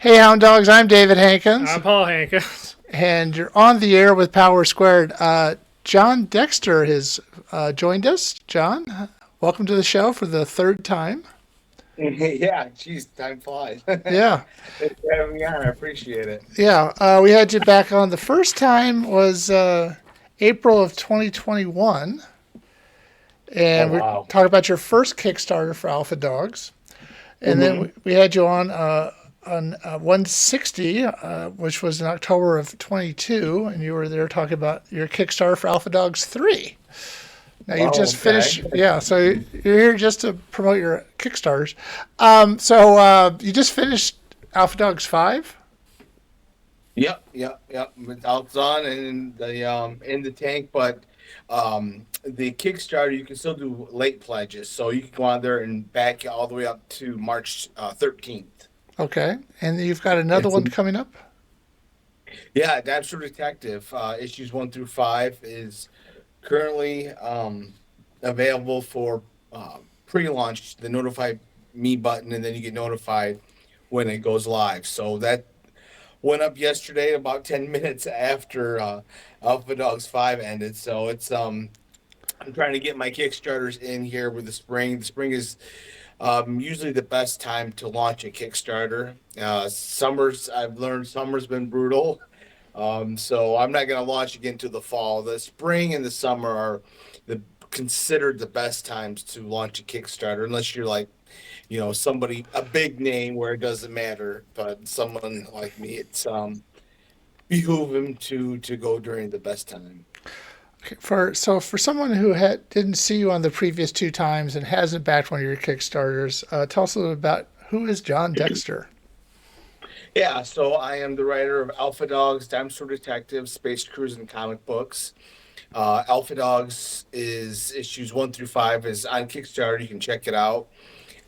Hey, Hound Dogs, I'm David Hankins, I'm Paul Hankins. and you're on the air with Power Squared. Jon Dexter has joined us. John, welcome to the show for the third time. Yeah, geez, time flies. Yeah, Thanks for having me on. I appreciate it. yeah. We had you back on. The first time was April of 2021, Oh, and we're wow. talking about your first Kickstarter for Alpha Dogs. And then we, Hmm. we had you on 160, which was in October of 22, and you were there talking about your Kickstarter for Alpha Dogs 3. Now you Oh, just okay. finished, yeah. So you're here just to promote your Kickstarters. You just finished Alpha Dogs 5. Yep. It's out done and in the tank, but the Kickstarter you can still do late pledges, so you can go on there and back all the way up to March 13th. Okay, and you've got another It's one coming up. yeah, Dapster Detective issues 1 through 5 is currently available for pre-launch. The notify me button, and then you get notified when it goes live. So that went up yesterday, about 10 minutes after Alpha Dogs 5 ended. So it's I'm trying to get my Kickstarters in here with the spring. The spring is usually the best time to launch a Kickstarter. I've learned summer's been brutal. So I'm not going to launch again to the fall. The spring and the summer are the considered the best times to launch a Kickstarter, unless you're like, somebody a big name where it doesn't matter. But someone like me, it's behoove him to go during the best time. Okay, for someone who didn't see you on the previous two times and hasn't backed one of your Kickstarters, tell us a little about who is Jon Dexter. Yeah, so I am the writer of Alpha Dogs, Dinosaur Detective, Space Cruise, and comic books. Alpha Dogs is issues 1 through 5 is on Kickstarter. You can check it out.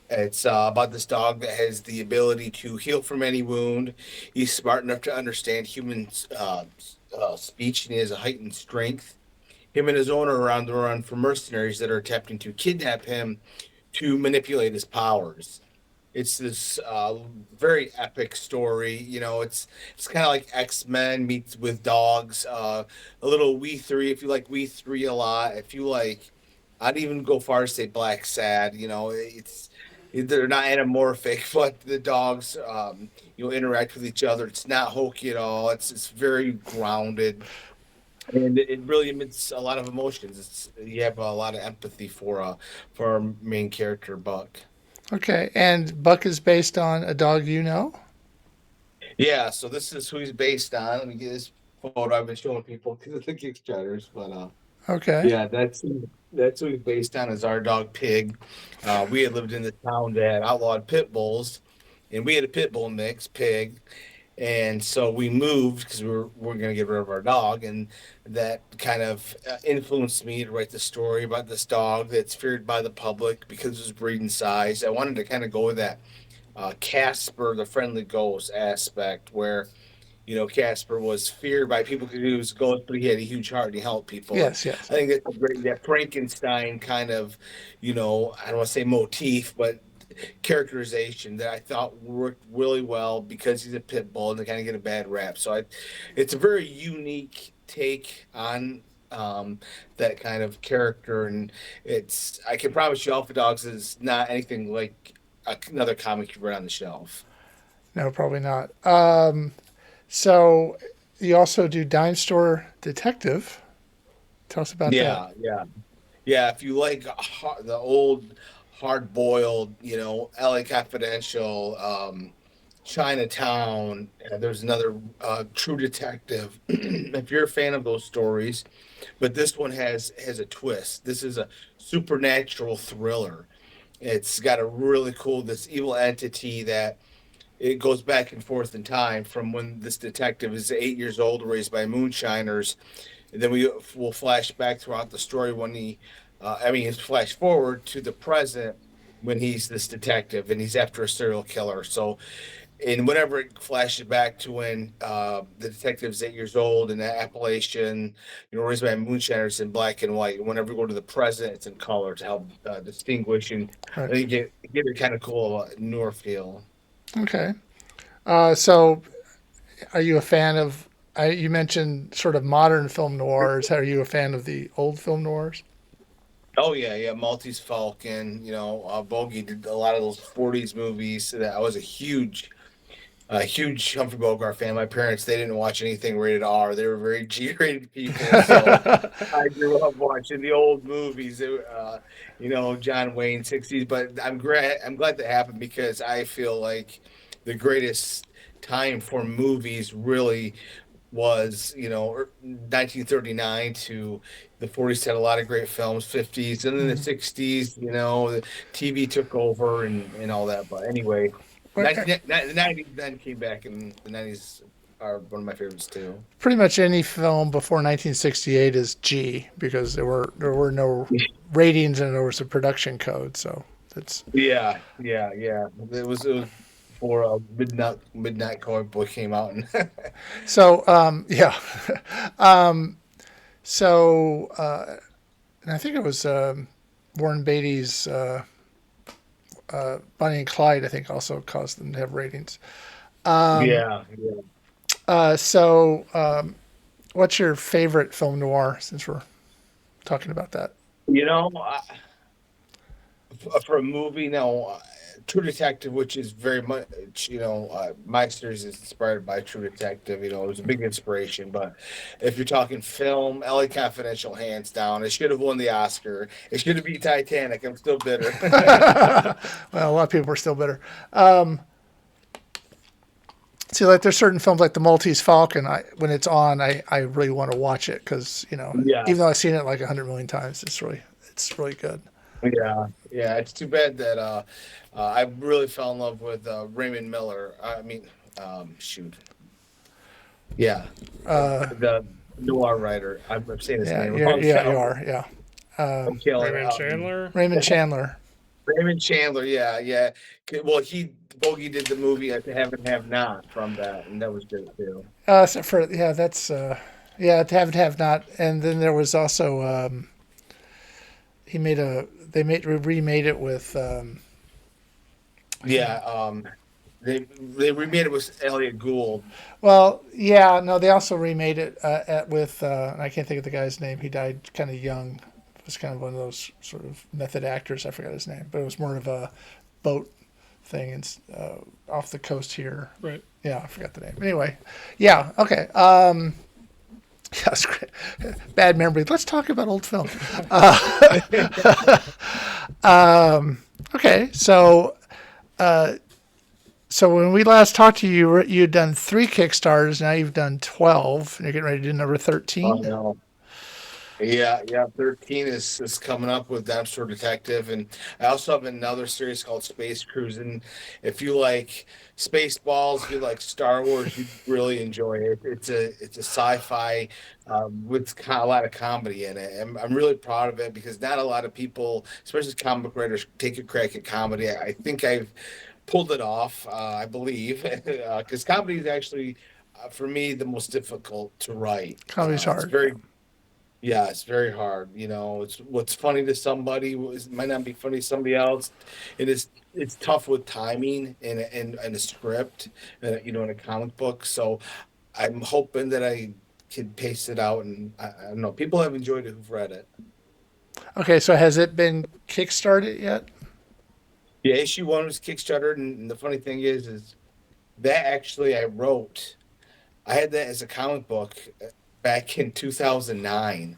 It's about this dog that has the ability to heal from any wound. He's smart enough to understand human speech, and he has a heightened strength. Him and his owner are on the run for mercenaries that are attempting to kidnap him to manipulate his powers. It's this very epic story. It's kind of like X-Men meets with dogs. A little We Three, if you like We Three a lot. If you like, I'd even go far as say Black Sad. They're not anamorphic, but the dogs interact with each other. It's not hokey at all. It's very grounded, and it really emits a lot of emotions. You have a lot of empathy for our main character Buck. Okay, and Buck is based on a dog you know. Yeah, so this is who he's based on. Let me get this photo. I've been showing people because the Kickstarters, but Okay. yeah, that's who he's based on is our dog Pig. We had lived in the town that had outlawed pit bulls, and we had a pit bull mix, Pig, and so we moved because we're gonna get rid of our dog, and that kind of influenced me to write the story about this dog that's feared by the public because of his breeding size. I wanted to kind of go with that Casper, the friendly ghost aspect, where Casper was feared by people because he was a ghost, but he had a huge heart and he helped people. And Yes, yes. I think that's a great that Frankenstein kind of, I don't want to say motif, but characterization that I thought worked really well because he's a pit bull and they kind of get a bad rap. It's a very unique take on that kind of character, and I can promise you, Alpha Dogs is not anything like another comic you read on the shelf. No, probably not. So you also do Dime Store Detective. Tell us about that. Yeah. If you like the old hard-boiled, LA Confidential, Chinatown, there's another True Detective. If you're a fan of those stories, but this one has a twist. This is a supernatural thriller. It's got a really cool this evil entity that it goes back and forth in time from when this detective is 8 years old, raised by moonshiners. And then we will flash back throughout the story when it's flash forward to the present when he's this detective and he's after a serial killer. So, and whenever it flashes back to when the detective's 8 years old in that Appalachian, raised by moonshiners in black and white. And whenever we go to the present, it's in color to help distinguish and Right. I think get a kind of cool newer feel. Okay. So, are you a fan of? You mentioned sort of modern film noirs. Are you a fan of the old film noirs? Oh yeah, yeah. Maltese Falcon. Bogey did a lot of those '40s movies. So that I was a huge Humphrey Bogart fan. My parents, they didn't watch anything rated R. They were very G-rated people. So I grew up watching the old movies. John Wayne '60s. But I'm glad that happened because I feel like the greatest time for movies really was 1939 to the '40s had a lot of great films, '50s, and then the Mhm. '60s. The TV took over and all that. But anyway, Well, the '90s then came back, and the '90s are one of my favorites too. pretty much any film before 1968 is G because there were no ratings and there was a production code. So that's Yeah, yeah, yeah. It was before Midnight Cowboy came out, and so yeah. um, so and I think it was Warren Beatty's Bonnie and Clyde. I think also caused them to have ratings. yeah, yeah. So what's your favorite film noir? Since we're talking about that. You know, for a movie now, True Detective, which is very much, my series is inspired by True Detective. It was a big inspiration. But if you're talking film, LA Confidential, hands down, it should have won the Oscar. It should have beat Titanic. I'm still bitter. Well, a lot of people are still bitter. Um, See, like there's certain films like The Maltese Falcon. When it's on, I really want to watch it because even though I've Yes. seen it like 100 million times, it's really good. Yeah, yeah. It's too bad that I really fell in love with Raymond Miller. I mean, shoot, yeah, the noir writer. I'm saying his Yeah, name wrong you now. are. Yeah, I'm killing Raymond Chandler. Raymond Chandler. Raymond Chandler. Yeah, yeah. Well, Bogey did the movie at the Have and Have Not from that, and that was good too. So for yeah, that's yeah, to have not. And then there was also he made a they made remade it with I can't. Yeah, they remade it with Elliot Gould. Well, yeah, no, they also remade it with I can't think of the guy's name. He died kind of young. It was kind of one of those sort of method actors. I forgot his name, but it was more of a boat thing and off the coast here. Right. Yeah, I forgot the name. Anyway, yeah, okay. Yeah, that's great. Bad memory. Let's talk about old film. Okay, so when we last talked to you, you'd done 3 Kickstarters. Now you've done 12, and you're getting ready to do number Oh 13. no. Yeah, yeah. 13 is coming up with Dexter Detective, and I also have another series called Space Cruising. If you like Spaceballs, if you like Star Wars, you really enjoy it. It's a sci-fi with a lot of comedy in it. I'm really proud of it because not a lot of people, especially comic book writers, take a crack at comedy. I think I've pulled it off. I believe because comedy is actually for me the most difficult to write. Comedy's It's hard. very Yeah, it's very hard. It's what's funny to somebody might not be funny to somebody else. It's tough with timing and a script, in a comic book. So I'm hoping that I can pace it out, and I don't know. People have enjoyed it who've read it. Okay, so has it been kickstarted yet? Yeah, issue one was Kickstarter, and the funny thing is that actually I wrote. I had that as a comic book back in 2009.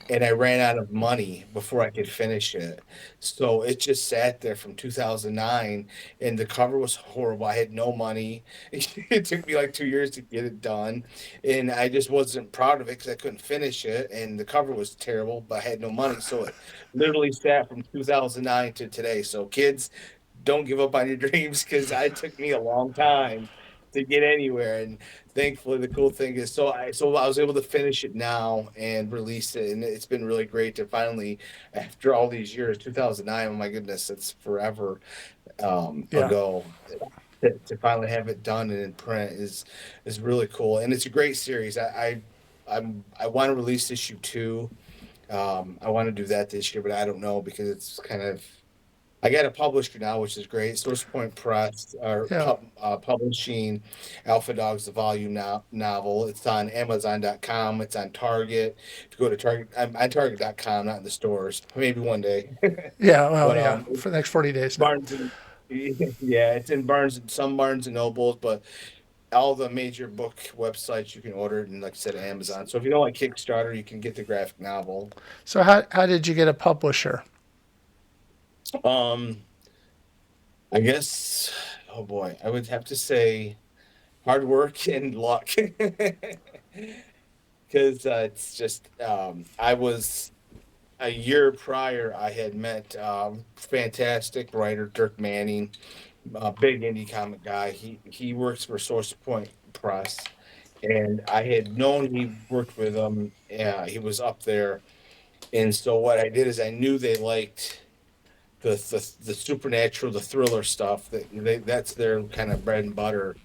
And I ran out of money before I could finish it. So it just sat there from 2009, and the cover was horrible. I had no money. It took me like 2 years to get it done, and I just wasn't proud of it because I couldn't finish it, and the cover was terrible, but I had no money. So it literally sat from 2009 to today. So kids, don't give up on your dreams because it took me a long time to get anywhere. And thankfully, the cool thing is, so I was able to finish it now and release it, and it's been really great to finally, after all these years, 2009. Oh my goodness, it's forever Yeah. ago. To finally have it done and in print is really cool, and it's a great series. I want to release issue two. I want to do that this year, but I don't know because it's kind of I got a publisher now, which is great. Source Point Press are Yeah. publishing Alpha Dogs, the volume novel. It's on Amazon.com. It's on Target. If you go to Target, I'm on Target.com, not in the stores. Maybe one day. Yeah. Well, But yeah. For the next 40 days now. Barnes and yeah, it's in some Barnes and Nobles, but all the major book websites you can order it, and like I said, Amazon. So if you don't like Kickstarter, you can get the graphic novel. So how did you get a publisher? Um, I guess, oh boy, I would have to say hard work and luck. Because it's just, I was a year prior, I had met fantastic writer Dirk Manning, a big indie comic guy. He works for Source Point Press, and I had known he worked with him. Yeah, he was up there, and so what I did is I knew they liked the supernatural, the thriller stuff. That's their kind of bread and butter.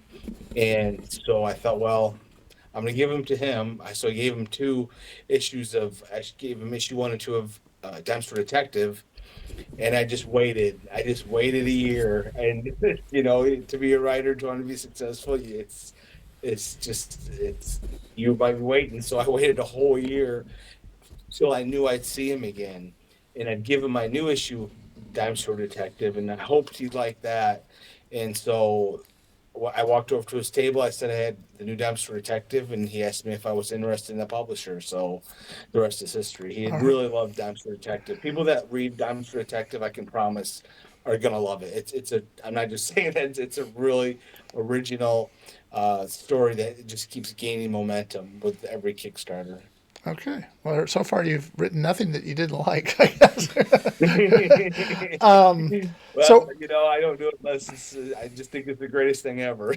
And so I thought, well, I'm gonna give them to him. So I gave him two issues of. I gave him issue 1 and 2 of Dempster Detective, and I just waited. I just waited a year, and to be a writer, trying to be successful, it's you by waiting. So I waited a whole year till I knew I'd see him again, and I'd give him my new issue, Dime Store Detective, and I hoped he'd like that. And so I walked over to his table. I said I had the new Dime Store Detective, and he asked me if I was interested in the publisher. So the rest is history. He had All right. really loved Dime Store Detective. People that read Dime Store Detective, I can promise, are gonna love it. It's a. I'm not just saying that. It's a really original story that just keeps gaining momentum with every Kickstarter. Okay. Well, so far you've written nothing that you didn't like, I guess. Well, So, I don't do it unless I just think it's the greatest thing ever.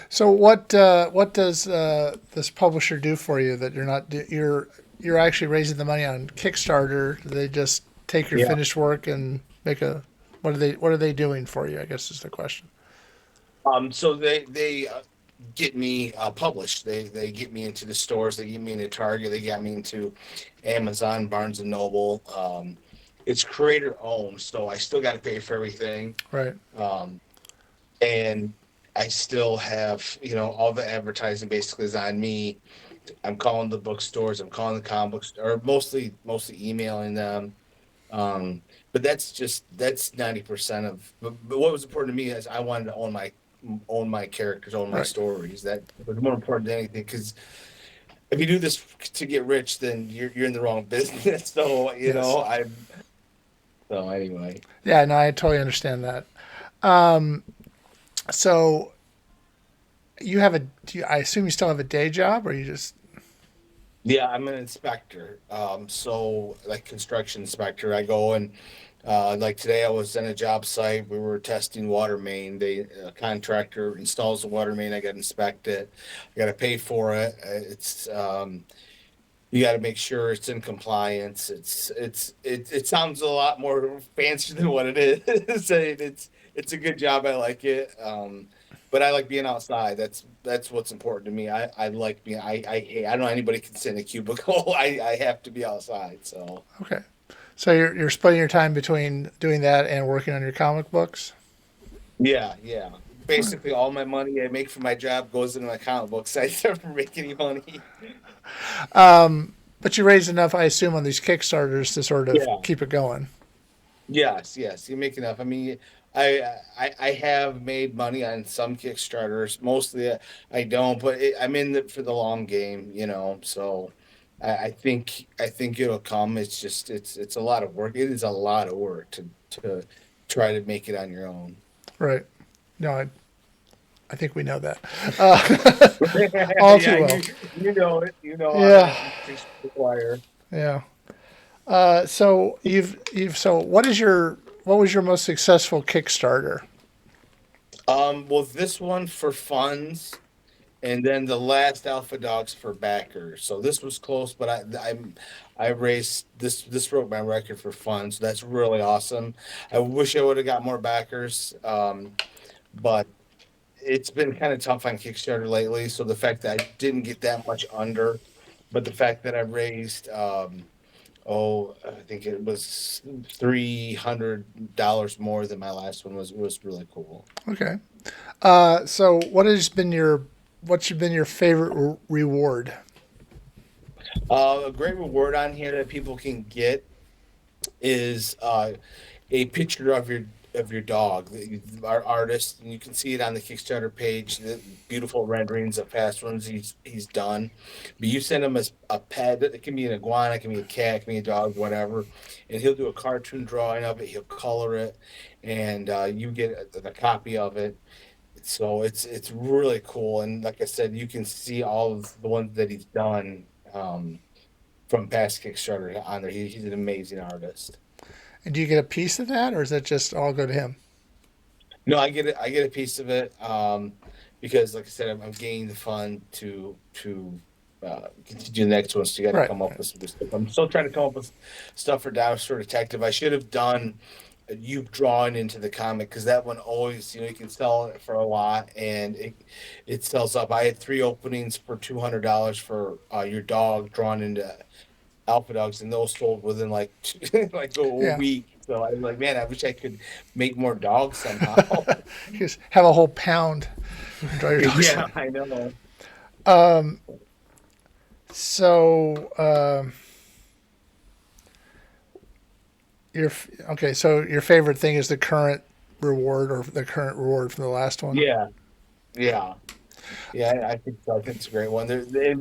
so what does this publisher do for you that you're not you're actually raising the money on Kickstarter? They just take your Yeah. finished work and make a what are they doing for you? I guess is the question. So they get me published. They get me into the stores. They get me into Target. They got me into Amazon, Barnes and Noble. It's creator owned, so I still got to pay for everything. Right. Um, and I still have, all the advertising basically is on me. I'm calling the bookstores. I'm calling the comic books, or mostly emailing them. Um, but that's 90% of. But what was important to me is I wanted to own my characters, own my Right. stories. That was more important than anything. Because if you do this to get rich, then you're in the wrong business. So Yes. so anyway. Yeah. No, I totally understand that. So you have I assume you still have a day job, or you just Yeah, I'm an inspector. So like construction inspector, I go and like today I was in a job site. We were testing water main. A contractor installs the water main. I got to inspect it. I got to pay for it. It's you got to make sure it's in compliance. It sounds a lot more fancy than what it is. It's a good job. I like it. But I like being outside. That's what's important to me. I like being. I don't know anybody can sit in a cubicle. I have to be outside. So okay. So you're splitting your time between doing that and working on your comic books. yeah, yeah. Basically, all my money I make from my job goes into my comic books. I never make any money. But you raised enough, I assume, on these Kickstarters to sort of Yeah. keep it going. Yes, yes, you make enough. I mean, I have made money on some Kickstarters. Mostly, I don't, but I'm in it for the long game. So I think it'll come. It's just it's a lot of work. It is a lot of work to try to make it on your own. Right. No, I think we know that. All too Yeah, well. you know it. You know I'm Yeah. a preach to the choir. Yeah. So so what was your most successful Kickstarter? Well, this one for funds. And then the last Alpha Dogs for backers. So this was close, but I raced this broke my record for fun. So that's really awesome. I wish I would have got more backers, but it's been kind of tough on Kickstarter lately. So the fact that I didn't get that much under, but the fact that I raised Oh, I think it was $300 more than my last one was really cool. Okay. So what's been your favorite reward? A great reward on here that people can get is a picture of your dog. Our artist, and you can see it on the Kickstarter page. The beautiful renderings of past ones he's done. But you send him a pet. It can be an iguana, it can be a cat, it can be a dog, whatever. And he'll do a cartoon drawing of it. He'll color it, and you get a copy of it. So it's really cool. And like I said, you can see all of the ones that he's done from past Kickstarter on there. He's an amazing artist. And do you get a piece of that, or is that just all go to him? No, I get it. I get a piece of it because, like I said, I'm gaining the fund to continue the next one. So you got to Right. come up with some good stuff. I'm still trying to come up with stuff for Dinosaur Detective. I should have done you drawn into the comic because that one always, you can sell it for a lot and it sells up. I had three openings for $200 for your dog drawn into Alpha Dogs, and those sold within like like a Yeah. week. So I was like, man, I wish I could make more dogs somehow. Just have a whole pound and draw your dogs Yeah, in. I know. So your okay. So your favorite thing is the current reward or the current reward from the last one. Yeah, yeah, yeah. I think so. I think it's a great one.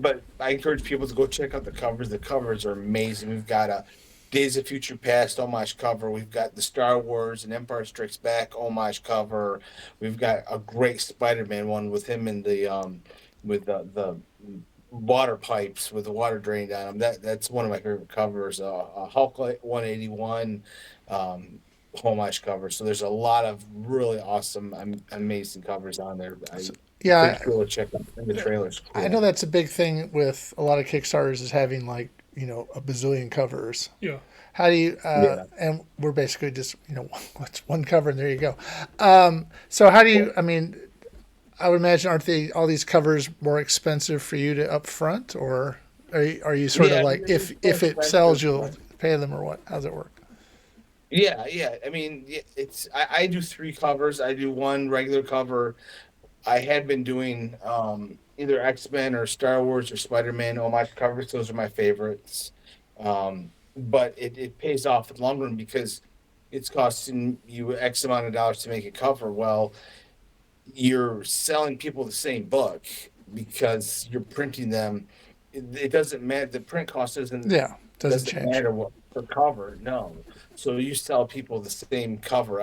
But I encourage people to go check out the covers. The covers are amazing. We've got a Days of Future Past homage cover. We've got the Star Wars and Empire Strikes Back homage cover. We've got a great Spider-Man one with him in the with the water pipes with the water drained on them. That's one of my favorite covers. Hulk 181 um, homage cover. So there's a lot of really awesome, amazing covers on there. I So, encourage yeah, people to check out. And the trailer's I know cool. that's a big thing with a lot of Kickstarters is having like a bazillion covers. Yeah. How do you? Yeah. And we're basically just what's one cover and there you go. So how do you? I mean, I would imagine aren't they all these covers more expensive for you to upfront, or are you sort of Yeah, I mean, like it's if more it sells expensive, you'll but pay them or what? How's it work? yeah, yeah. I mean, it's I do three covers. I do one regular cover. I had been doing either X-Men or Star Wars or Spider-Man homage covers. Those are my favorites. But it pays off in the long run because it's costing you X amount of dollars to make a cover. Well, you're selling people the same book because you're printing them. It doesn't matter. The print cost Yeah, doesn't doesn't change. matter what per cover. No. So you sell people the same cover.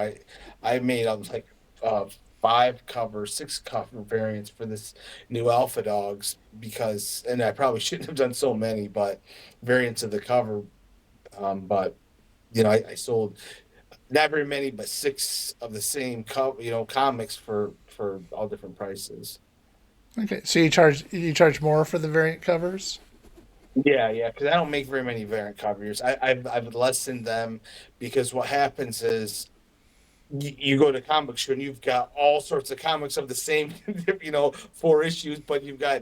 I made like uh, five cover, six cover variants for this new Alpha Dogs because, and I probably shouldn't have done so many, but variants of the cover. But I sold not very many, but six of the same comics for all different prices. Okay, so you charge more for the variant covers. Yeah, yeah, because I don't make very many variant covers. I've lessened them because what happens is you go to comic book show and you've got all sorts of comics of the same, four issues, but you've got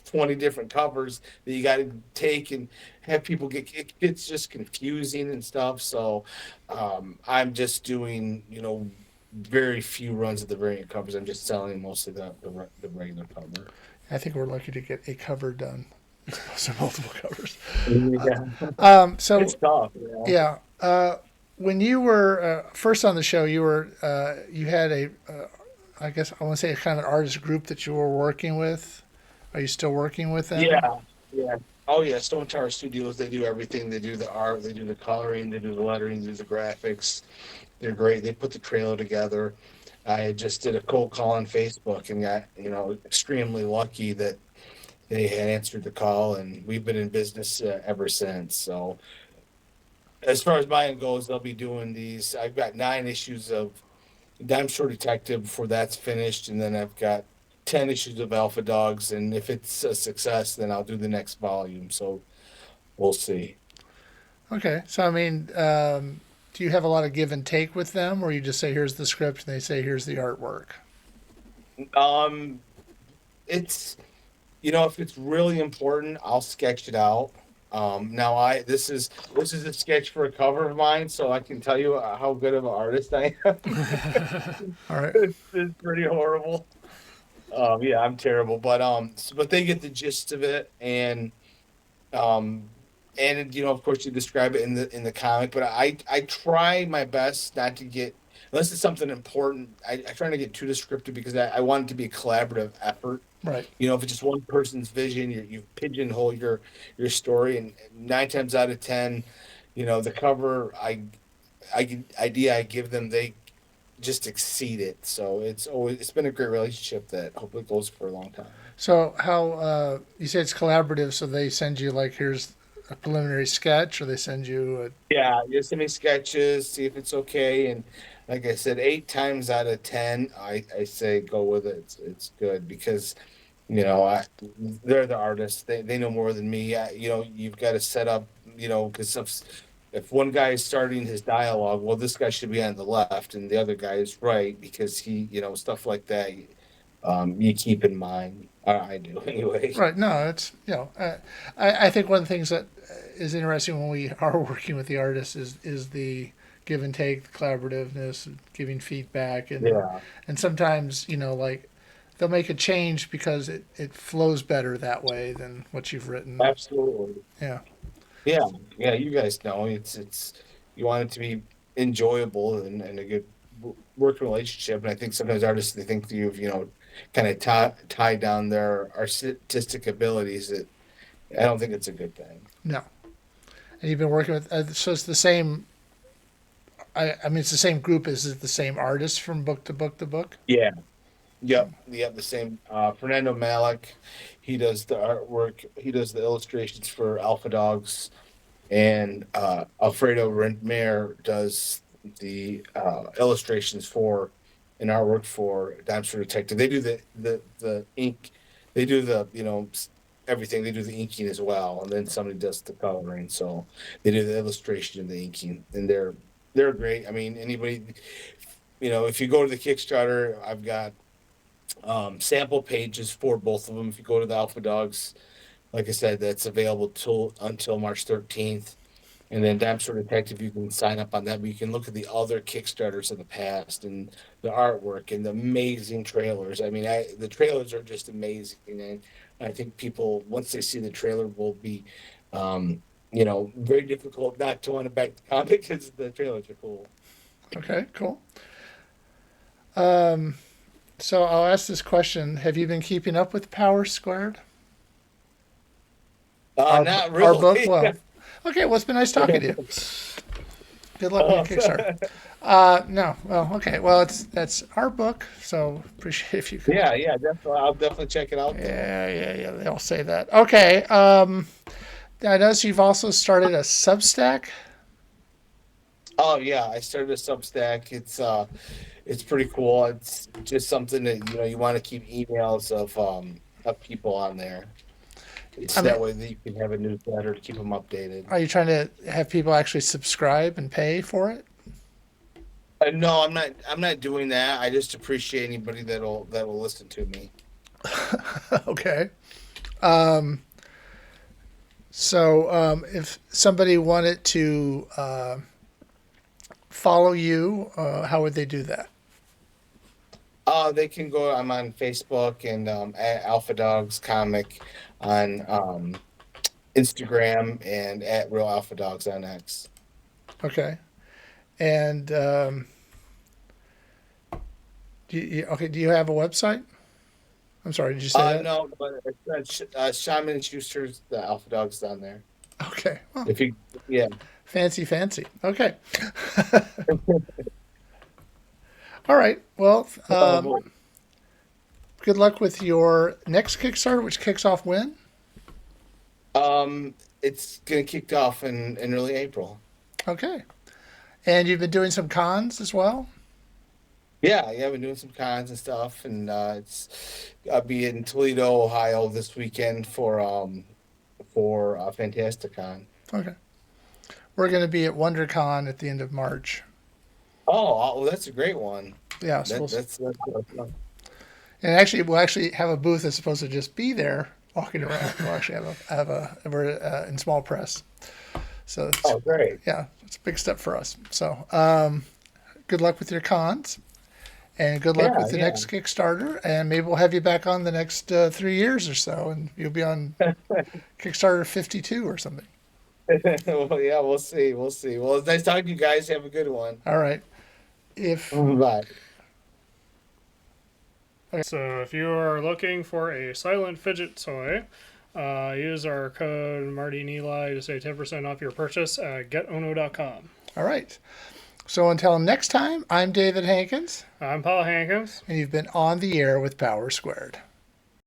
20 different covers that you got to take and have people it gets just confusing and stuff. So I'm just doing, very few runs of the variant covers. I'm just selling mostly the regular cover. I think we're lucky to get a cover done. So multiple covers. Yeah, it's So tough. yeah, when you were first on the show, you had I guess I want to say a kind of artist group that you were working with. Are you still working with them? Yeah, yeah. Oh yeah, Stone Tower Studios, they do everything. They do the art, they do the coloring, they do the lettering, they do the graphics. They're great. They put the trailer together. I just did a cold call on Facebook and got, extremely lucky that they had answered the call, and we've been in business ever since. So as far as mine goes, they'll be doing these. I've got 9 issues of Dime Detective before that's finished, and then I've got 10 issues of Alpha Dogs, and if it's a success, then I'll do the next volume. So we'll see. Okay, so I mean, do you have a lot of give and take with them, or you just say here's the script and they say here's the artwork? Um, it's if it's really important, I'll sketch it out. Now this is a sketch for a cover of mine, so I can tell you how good of an artist I am. All right. It's pretty horrible. Yeah, I'm terrible, but but they get the gist of it, um, and of course, you describe it in the comic. But I try my best not to get unless it's something important. I try not to get too descriptive because I want it to be a collaborative effort. Right. If it's just one person's vision, you pigeonhole your story, and 9 times out of 10, the cover idea I give them, they just exceed it. So it's been a great relationship that hopefully goes for a long time. So how you say it's collaborative? So they send you like here's a preliminary sketch, or they send you a Yeah, just send me sketches, see if it's okay. And like I said, 8 times out of 10, I say go with it. It's good because they're the artists. They know more than me. You've got to set up. Because if one guy is starting his dialogue, well, this guy should be on the left, and the other guy is right because stuff like that. You keep in mind. I do anyway. right. No, it's I think one of the things that is interesting when we are working with the artists is the give and take, the collaborativeness, giving feedback, Yeah, and sometimes like they'll make a change because it flows better that way than what you've written. absolutely. Yeah. Yeah, yeah, you guys know it's you want it to be enjoyable and a good working relationship. And I think sometimes artists they think you've kind of tied down their artistic abilities. That I don't think it's a good thing. No. And you've been working with so it's the same. I mean, it's the same group. Is it the same artist from book to book to book? Yeah. Yep. The same. Fernando Malik, he does the artwork. He does the illustrations for Alpha Dogs, and Alfredo Rentmer does the illustrations for and artwork for Dime Detective. They do the ink, they do the everything. They do the inking as well, and then somebody does the coloring. So they do the illustration and the inking, and they're great. I mean, anybody, if you go to the Kickstarter, I've got sample pages for both of them. If you go to the Alpha Dogs, like I said, that's available till until March 13th. And then Damn Sure Detective, you can sign up on that, but you can look at the other Kickstarters of the past and the artwork and the amazing trailers. I mean, the trailers are just amazing, and I think people once they see the trailer will be, very difficult not to want to back the comic because the trailers are cool. Okay, cool. Um, so I'll ask this question: have you been keeping up with Power Squared? Not Our book? really. Well, okay. Well, it's been nice talking to you. Good luck with your Kickstarter. No. Well, okay. Well, that's our book, so appreciate if you could. Yeah, definitely. I'll definitely check it out though. Yeah. They all say that. Okay. I noticed you've also started a Substack. Oh yeah, I started a Substack. It's pretty cool. It's just something that you want to keep emails of people on there. It's I mean, that way that you can have a newsletter to keep them updated. are you trying to have people actually subscribe and pay for it? No, I'm not. I'm not doing that. I just appreciate anybody that'll listen to me. Okay. If somebody wanted to follow you, how would they do that? They can go. I'm on Facebook and at Alpha Dogs Comic on Instagram and at Real Alpha Dogs on X. Okay. And do you have a website? I'm sorry, did you say that? No, but Shaman and Schuster's the Alpha Dogs down there. Okay. Well, If you, yeah. fancy. Okay. All right. Well, good luck with your next Kickstarter, which kicks off when? It's gonna kick off in early April. Okay. And you've been doing some cons as well? Yeah, I've been doing some cons and stuff, and I'll be in Toledo, Ohio this weekend for Fantasticon. Okay. We're going to be at WonderCon at the end of March. Oh, well, that's a great one. Yeah, so That's fun. and actually we'll actually have a booth that's supposed to just be there walking around. We'll actually we're in small press. So it's, Oh, great. yeah, it's a big step for us. So good luck with your cons. And good luck Yeah, with the yeah. next Kickstarter. And maybe we'll have you back on the next 3 years or so. And you'll be on Kickstarter 52 or something. Well, yeah, we'll see. We'll see. Well, it's nice talking to you guys. Have a good one. All right. If Bye. So if you are looking for a silent fidget toy, use our code Marty and Eli to save 10% off your purchase at getono.com. All right. So until next time, I'm David Hankins, I'm Paul Hankins. and you've been on the air with Power Squared.